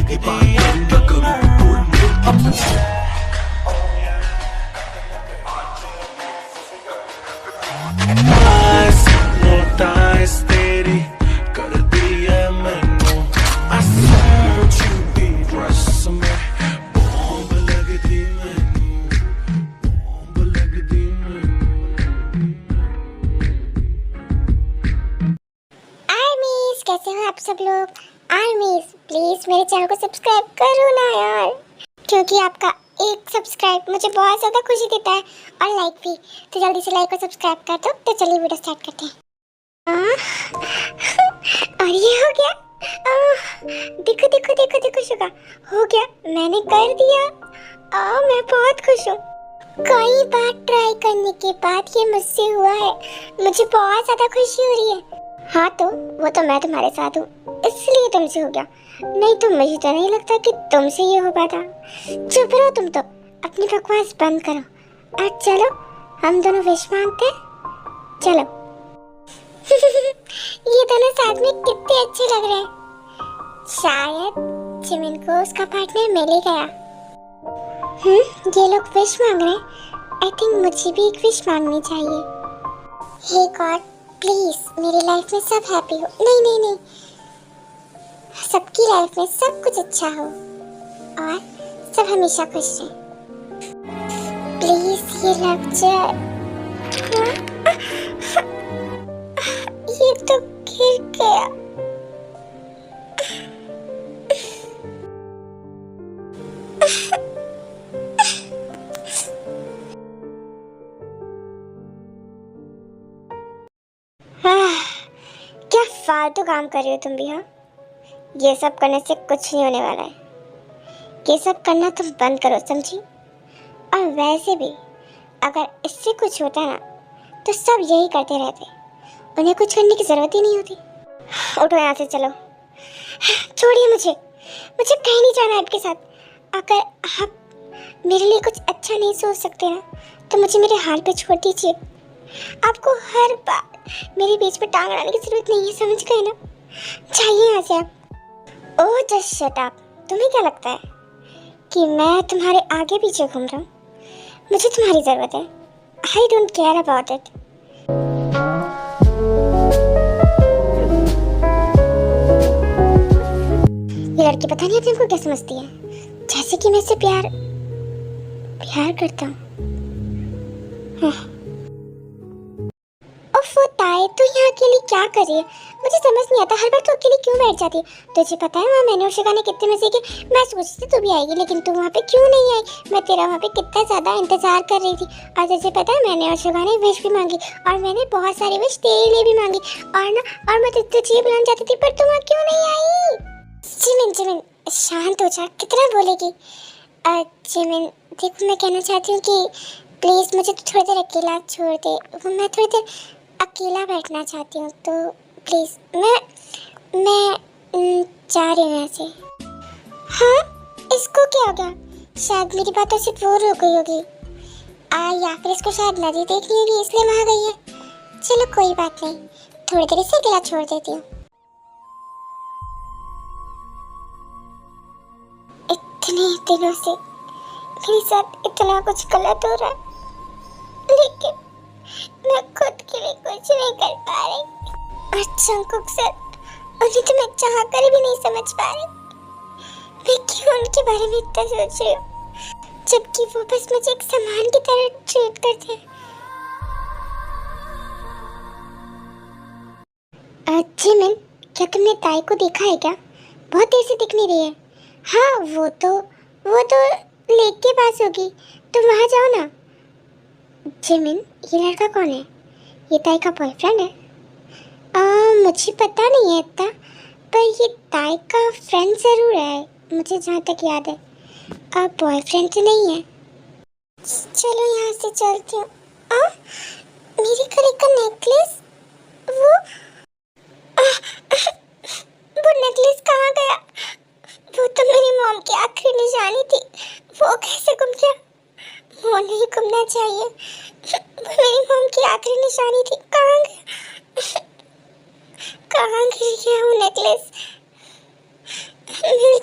की बात करूंगा कभी बोल मोड़ के। नोटाइज तेरी कर दिया मैनू I swear to be rush में बॉम्ब लगती मैनू बॉम्ब लगती मैनू। आर्मीज, कैसे हो आप सब लोग। आर्मीज प्लीज मेरे चैनल को सब्सक्राइब करो ना यार, क्योंकि आपका एक सब्सक्राइब मुझे बहुत ज़्यादा खुशी देता है और लाइक भी। तो जल्दी से लाइक और सब्सक्राइब कर दो। तो चलिए वीडियो स्टार्ट करते हैं। और ये हो गया। देखो देखो देखो देखो शुगा, हो गया, मैंने कर दिया। मैं बहुत खुश हूँ। कई बार ट्राई करने के बाद ये मुझसे हुआ है, मुझे बहुत ज़्यादा खुशी हो रही है। हाँ तो वो तो मैं तुम्हारे साथ हूँ, इसलिए तुमसे हो गया, नहीं तो मुझे तो नहीं लगता कि तुमसे ये हो पाता। चुप रहो तुम तो, अपनी बकवास बंद करो और चलो हम दोनों विश मांगते हैं। चलो। ये दोनों साथ में कितने अच्छे लग रहे हैं। शायद जिमिन को उसका पार्टनर मिल ही गया। ये लोग विश मांग रहे हैं। आई थिंक मुझे भी एक विश मांगनी चाहिए। हे गॉड प्लीज मेरी लाइफ में सब हैप्पी हो। नहीं नहीं नहीं, सबकी लाइफ में सब कुछ अच्छा हो और सब हमेशा खुश रहें। प्लीज ये लग जाए। ये तो गिर गया। क्या फालतू काम कर रही हो तुम भी। हाँ, ये सब करने से कुछ नहीं होने वाला है। ये सब करना तुम बंद करो, समझी। और वैसे भी अगर इससे कुछ होता ना तो सब यही करते रहते, उन्हें कुछ करने की जरूरत ही नहीं होती। उठो यहाँ से, चलो। छोड़िए मुझे, मुझे कहीं नहीं जाना है आपके साथ। अगर आप मेरे लिए कुछ अच्छा नहीं सोच सकते ना तो मुझे मेरे हाल पे छोड़ दीजिए। आपको हर बार मेरे बीच में टांग अड़ाने की जरूरत नहीं है, समझ गए ना। चाहिए यहाँ से आप। Oh just shut up. तुम्हें क्या लगता है कि मैं तुम्हारे आगे पीछे घूम रहा हूँ? मुझे तुम्हारी जरूरत है। I don't care about it. ये लड़की पता नहीं अपने को क्या समझती है, जैसे कि मैं इससे प्यार करता हूँ। वो ताए तो यहाँ अकेली क्या कर रही है, मुझे समझ नहीं आता। हर बार तो अकेली क्यों बैठ जाती है? तुझे पता है वहाँ मैंने और शिखा ने कितने मजे किए। मैं सोचती थी तू भी आएगी, लेकिन तू वहाँ पे क्यों नहीं आई? मैं तेरा वहाँ पे कितना ज़्यादा इंतजार कर रही थी। और तुझे पता है मैंने और शिखा ने विश भी मांगी और मैंने बहुत सारी विश तेरे लिए भी मांगी। और मैं तुझे बुलाना चाहती थी, पर तुम वहाँ क्यों नहीं आई? जिमिन शांत हो जा, कितना बोलेगी। जिमिन देखो, मैं कहना चाहती हूँ कि प्लीज़ मुझे तो थोड़ी देर अकेला छोड़ दे। मैं थोड़ी देर अकेला बैठना चाहती हूँ, तो प्लीज़ मैं जा रही हूँ यहाँ से। हाँ, इसको क्या हो गया? शायद मेरी बातों से बोर हो गई होगी, या फिर इसको शायद नदी देखनी होगी इसलिए वहाँ गई है। चलो कोई बात नहीं, थोड़ी देर इसे अकेला छोड़ देती हूँ। इतने दिनों से मेरे साथ इतना कुछ गलत हो रहा है, लेकिन मैं खुद के लिए कुछ नहीं कर पा रही। और जंगकुक सर, उन्हें तो मैं चाह कर भी नहीं समझ पा रही। मैं क्यों उनके बारे में इतना सोच रही हूँ, जबकि वो बस मुझे एक सामान की तरह ट्रीट करते हैं। जिमिन, क्या तुमने ताई को देखा है क्या? बहुत देर से दिख नहीं रही है। हाँ, वो तो लेक के पास होगी, तुम वहाँ जाओ ना। जिमिन, ये लड़का कौन है? ये ताई का बॉयफ्रेंड है? मुझे पता नहीं है इतना, पर ये ताई का फ्रेंड ज़रूर है, मुझे जहाँ तक याद है। बॉयफ्रेंड तो नहीं है। चलो यहाँ से चलती हूँ। मेरे गले का नेकलेस, वो नेकलेस कहाँ गया? वो तो मेरी मॉम की आखिरी निशानी थी, वो कैसे गुम गया? वो नहीं गुमना चाहिए, वो मेरी मॉम की आखिरी निशानी थी। कहाँ गया? कहाँ गिर गया वो नेकलेस? मिल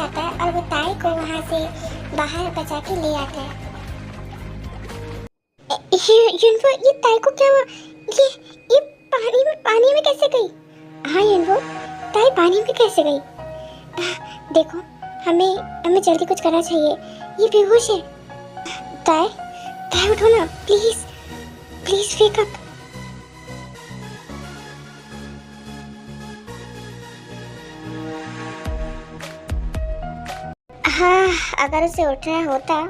आता है और वो ताई को वहाँ से बाहर बचा के ले आता है। युनवो, ये ताई को क्या हुआ? ये पानी में कैसे गई? हाँ युनवो, ताई पानी में कैसे गई? देखो, हमें जल्दी कुछ करना चाहिए, ये बेहोश है। ताई उठो ना, प्लीज वेक अप। हाँ, अगर उसे उठना होता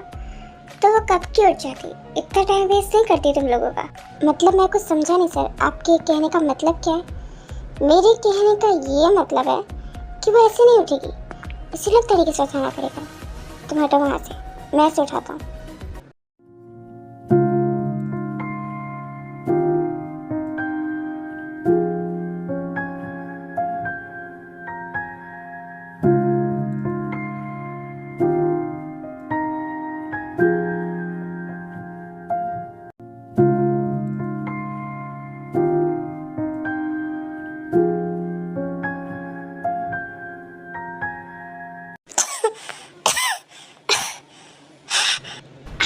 तो वो कब की उठ जाती। इतना टाइम वेस्ट नहीं करती तुम लोगों का। मतलब मैं कुछ समझा नहीं सर, आपके कहने का मतलब क्या है? मेरे कहने का ये मतलब है कि वो ऐसे नहीं उठेगी, इसी अलग तरीके से उठाना पड़ेगा। तुम हटो वहाँ से, मैं इसे उठाता हूँ।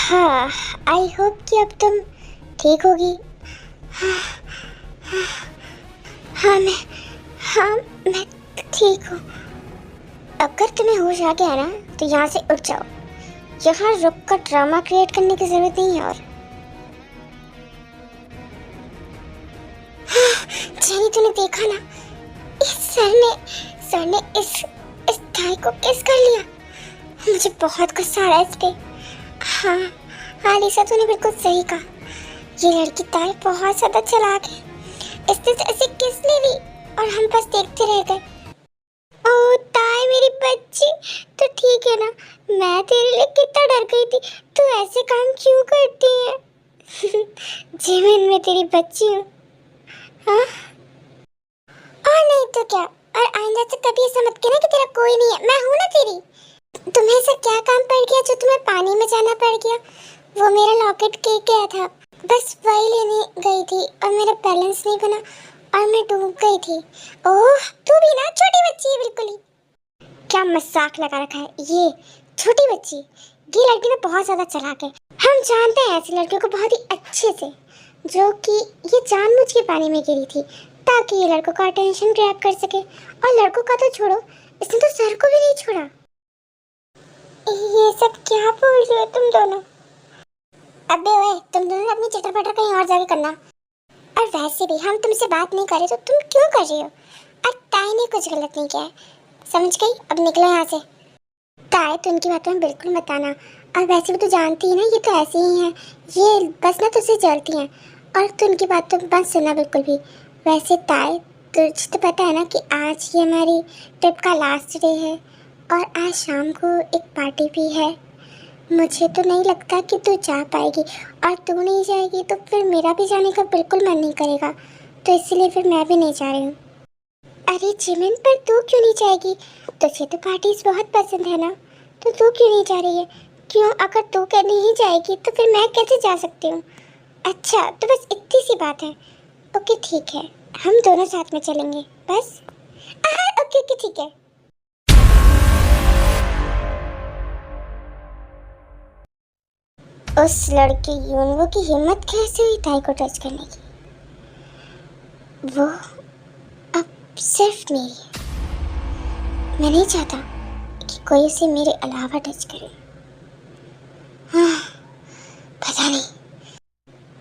हाँ, आई होप कि अब तुम ठीक होगी। हाँ, मैं ठीक हूँ। अगर तुम्हें होश आ गया ना तो यहाँ से उठ जाओ। यहाँ रुक कर ड्रामा क्रिएट करने की जरूरत नहीं है। और जेनी, तूने देखा ना, इस सर ने इस ताई को किस कर लिया। मुझे बहुत गुस्सा आ रहा है इस पे। हाँ लिसा, तूने बिल्कुल सही कहा। ये लड़की ताई बहुत ज्यादा चालाक है। इसने तो ऐसे किस ले ली और हम बस देखते रह गए। ओ ताई मेरी बच्ची, तो ठीक है ना? मैं तेरे लिए कितना डर गई थी। तू ऐसे काम क्यों करती है? जिमिन, मैं तेरी बच्ची हूँ। हाँ, और नहीं तो क्या। और आइंदा से कभी ऐसा मत कहना कि तेरा कोई नहीं है। मैं हूँ ना तेरी। तुम्हें ऐसा क्या काम पड़ गया जो तुम्हें पानी में जाना पड़ गया? वो मेरा लॉकेट गिर गया था, बस वही लेने गई थी और मेरा बैलेंस नहीं बना और मैं डूब गई थी। ओह, तू भी ना छोटी बच्ची है बिल्कुल ही। क्या मजाक लगा रखा है ये छोटी बच्ची। ये लड़की ना बहुत ज्यादा चालाक है। हम जानते हैं ऐसी लड़कियों को बहुत ही अच्छे से, जो कि ये जानबूझ के पानी में गिरी थी ताकि ये लड़कों का अटेंशन ग्रैब कर सके। और लड़कों का तो छोड़ो, इसने तो सर को भी नहीं छोड़ा। ये सब क्या बोल रहे हो तुम दोनों? अबे ओए, तुम दोनों अपनी चटर-पटर कहीं और जाके करना। और वैसे भी हम तुमसे बात नहीं कर रहे तो तुम क्यों कर रही हो? और ताई ने कुछ गलत नहीं किया है, समझ गई? अब निकलो यहाँ से। ताई, तो उनकी बातों में बिल्कुल मत आना। और वैसे भी तो जानती है ना, ये तो ऐसी ही हैं, ये बस ना तुझसे जलती हैं। और तू उनकी बातों में मत सुनना बिल्कुल भी। वैसे ताई, तुझे तो पता है ना कि आज ये हमारी ट्रिप का लास्ट डे है और आज शाम को एक पार्टी भी है। मुझे तो नहीं लगता कि तू जा पाएगी, और तू नहीं जाएगी तो फिर मेरा भी जाने का बिल्कुल मन नहीं करेगा, तो इसलिए फिर मैं भी नहीं जा रही हूँ। अरे जिमिन, पर तू क्यों नहीं जाएगी? तुझे तो पार्टीज बहुत पसंद है ना, तो तू क्यों नहीं जा रही है? क्यों, अगर तू कहने ही जाएगी तो फिर मैं कैसे जा सकती हूँ? अच्छा, तो बस इतनी सी बात है। ओके ठीक है, हम दोनों साथ में चलेंगे बस। ओके ठीक है। उस लड़की युनवो की हिम्मत कैसे हुई ताई को टच करने की? वो अब सिर्फ मेरी है। मैं नहीं चाहता कि कोई उसे मेरे अलावा टच करे। हाँ, पता नहीं,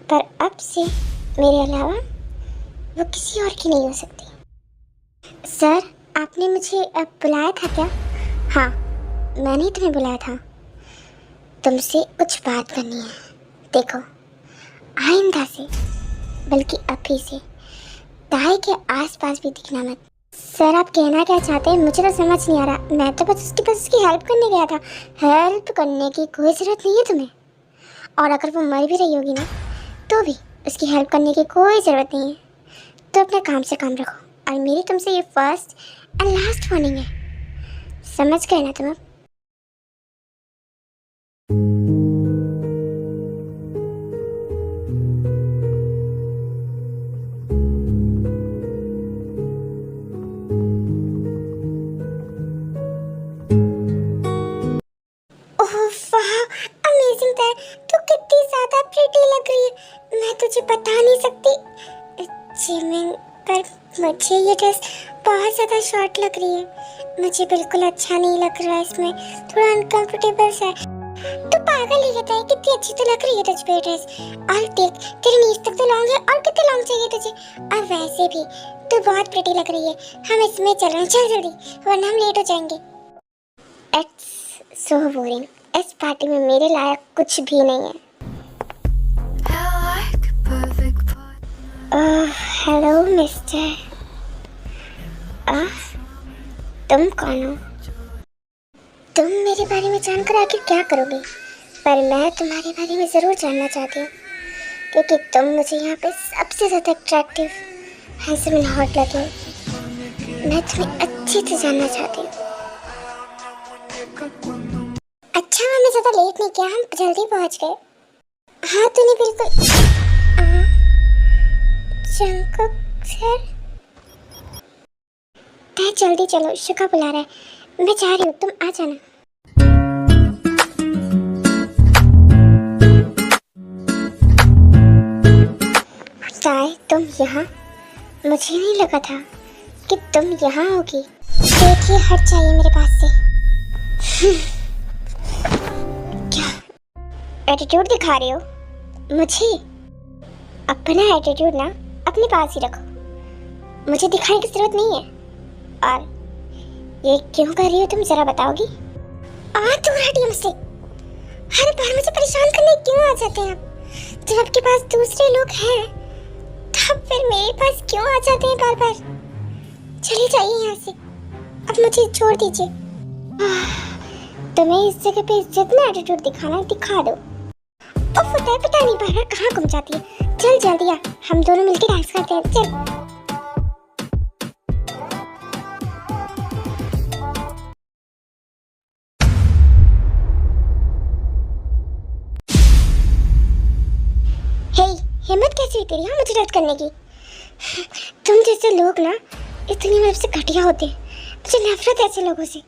पर अब से मेरे अलावा वो किसी और की नहीं हो सकती। सर, आपने मुझे बुलाया था क्या? हाँ, मैंने ही तुम्हें बुलाया था। तुमसे कुछ बात करनी है। देखो, आइंदा से, बल्कि अभी से, ताई के आसपास भी दिखना मत। सर, आप कहना क्या चाहते हैं? मुझे तो समझ नहीं आ रहा। मैं तो बस उसके पास उसकी हेल्प करने गया था। हेल्प करने की कोई ज़रूरत नहीं है तुम्हें। और अगर वो मर भी रही होगी ना, तो भी उसकी हेल्प करने की कोई ज़रूरत नहीं है। तो अपने काम से काम रखो। और मेरी तुमसे ये फर्स्ट एंड लास्ट वार्निंग है, समझ गए ना तुम? अब बता नहीं सकती जिमिन, पर मुझे ये ड्रेस बहुत ज़्यादा शॉर्ट लग रही है। मुझे बिल्कुल अच्छा नहीं लग रहा है, इसमें थोड़ा अनकंफर्टेबल सा है। तू पागल ही रहता है, कितनी अच्छी तो लग रही है तुझ पे ड्रेस। और देख तेरे नीज तक तो लॉन्ग है, और कितने लॉन्ग चाहिए तुझे। और वैसे भी तू बहुत प्रिटी लग रही है। हम इसमें चल रहे हैं, चल जल्दी, वरना हम लेट हो जाएंगे। इट्स सो बोरिंग, इस पार्टी में मेरे लायक कुछ भी नहीं है। हेलो मिस्टर, तुम कौन हो? तुम मेरे बारे में जानकर आखिर क्या करोगे? पर मैं तुम्हारे बारे में ज़रूर जानना चाहती हूँ, क्योंकि तुम मुझे यहाँ पे सबसे ज़्यादा अट्रैक्टिव, हैंडसम एंड हॉट लगे हो। मैं तुम्हें अच्छे से जानना चाहती हूँ। अच्छा, मैंने ज़्यादा लेट नहीं किया, हम जल्दी पहुँच गए। हाँ, तूने बिल्कुल जंकुक सर, जल्दी चलो, शुका बुला रहा है। मैं जा रही हूँ, तुम आ जाना। ताई, तुम यहाँ? मुझे नहीं लगा था कि तुम यहाँ होगी। देखिए, हट जाइए मेरे पास से। क्या एटीट्यूड दिखा रहे हो मुझे? अपना एटीट्यूड ना अपने पास ही रखो, मुझे दिखाने की जरूरत नहीं है। और ये क्यों कर रही हो तुम, जरा बताओगी? दूर हटिए मुझसे। हर बार मुझे परेशान करने क्यों आ जाते हैं आप? जब आपके पास दूसरे लोग हैं तब फिर मेरे पास क्यों आ जाते हैं बार बार? चले जाइए यहाँ से, अब मुझे छोड़ दीजिए। तुम्हें इस जगह पे इज्जत में एटीट्यूड दिखाना, दिखा दो। पता नहीं बार बार कहाँ घूम जाती है। चल जल्दी आ, हम दोनों मिलकर डांस करते हैं, चल। हिम्मत कैसे हुई तेरी मुझे रद्द करने की? तुम जैसे लोग ना इतनी मेरे से घटिया होते हैं, मुझे नफरत है ऐसे लोगों से।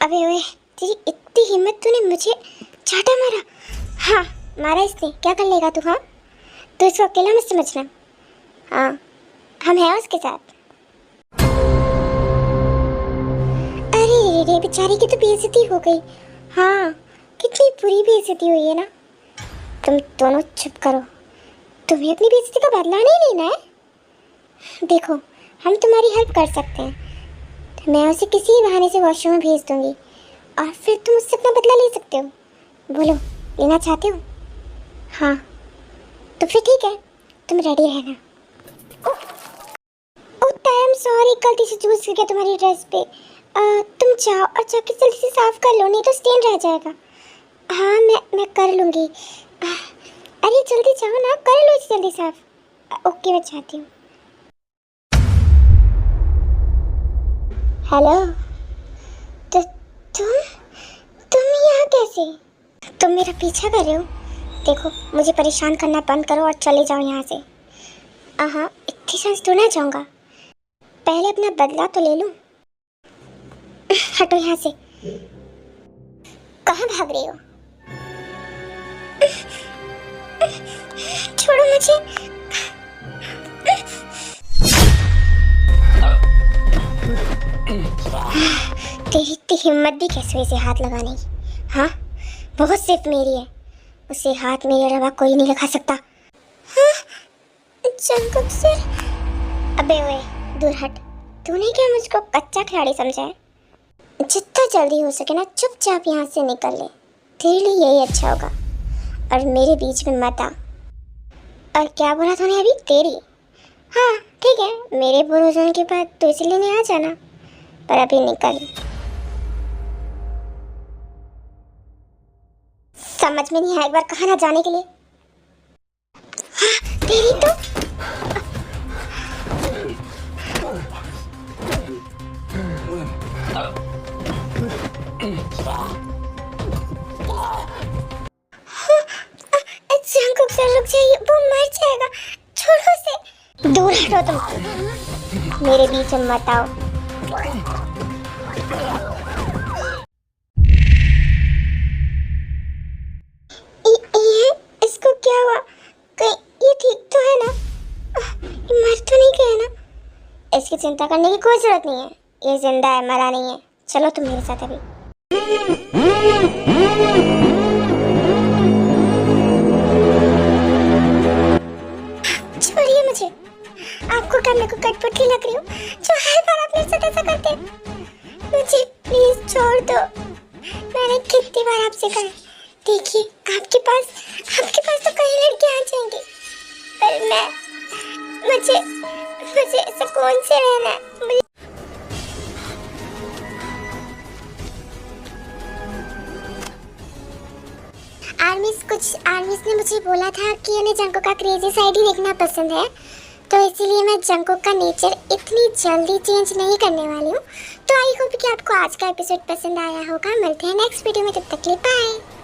अबे ओए, तेरी इतनी हिम्मत, तूने मुझे चाटा मारा? हाँ मारा इसने, क्या कर लेगा तू? हाँ तो इसको अकेला मत समझना, हाँ हम हैं उसके साथ। अरे रे बेचारी की तो बेइज्जती हो गई। हाँ कितनी बुरी बेइज्जती हुई है ना। तुम दोनों चुप करो, तुम्हें अपनी बेइज्जती का बदला नहीं लेना है। देखो हम तुम्हारी हेल्प कर सकते हैं, मैं उसे किसी बहाने से वॉशरूम में भेज दूंगी और फिर तुम उससे अपना बदला ले सकते हो। बोलो लेना चाहते हो? हाँ तो फिर ठीक है, तुम रेडी रहना। टाइम सॉरी, गलती से जूस गिर गया तुम्हारी ड्रेस पे। तुम जाओ और जाके जल्दी से साफ कर लो, नहीं तो स्टेन रह जाएगा। हाँ मैं कर लूँगी। अरे जल्दी जाओ ना, कर लो इसे जल्दी साफ। ओके मैं चाहती हूँ। हेलो, तो तुम यहाँ कैसे? तुम मेरा पीछा कर रहे हो? देखो मुझे परेशान करना बंद करो और चले जाओ यहाँ से। हाँ इतनी सांस तो ना जाऊँगा, पहले अपना बदला तो ले लूँ। हटो यहाँ से, कहाँ भाग रही हो? छोड़ो मुझे। तेरी इतनी हिम्मत भी कैसे हुई इसे हाथ लगाने की? हाँ बहुत सिर्फ मेरी है, उसे हाथ मेरे अलावा कोई नहीं लगा सकता। हाँ जंकुक सर। अबे ओए दूर हट, तूने क्या मुझको कच्चा खिलाड़ी समझा है? जितना जल्दी हो सके ना चुपचाप यहाँ से निकल ले, तेरे लिए यही अच्छा होगा। और मेरे बीच में मत आ। और क्या बोला तूने अभी? तेरी? हाँ ठीक है, मेरे बुरे हो जाने के बाद तो इसे लेने आ जाना, पर अभी निकल। समझ में नहीं आया एक बार कहाँ ना जाने के लिए। हाँ तेरी तो। जंकुक सर रुक जाइए, वो मर जाएगा, छोड़ो उसे। दूर हटो तुम, मेरे बीच में मत आओ। इसको क्या हुआ? कहीं ये ठीक तो है ना? ये मर तो नहीं गया ना? इसकी चिंता करने की कोई जरूरत नहीं है, ये जिंदा है, मरा नहीं है। चलो तुम मेरे साथ अभी। छोड़िए मुझे, आपको क्या मेरे को कठपुतली लग रही हूँ जो हर बार अपने साथ ऐसा करते हैं? मुझे प्लीज छोड़ दो। मैंने कितनी बार आपसे कहा, देखिए आपके पास तो कई लड़कियां आ जाएंगी, पर मुझे सुकून से रहना है। आर्मिस ने मुझे बोला था कि उन्हें जंगकोक का क्रेजी साइड ही देखना पसंद है, तो इसीलिए मैं जंगकोक का नेचर इतनी जल्दी चेंज नहीं करने वाली हूँ। तो आई होप कि आपको आज का एपिसोड पसंद आया होगा। मिलते हैं नेक्स्ट वीडियो में, तब तक के लिए बाय।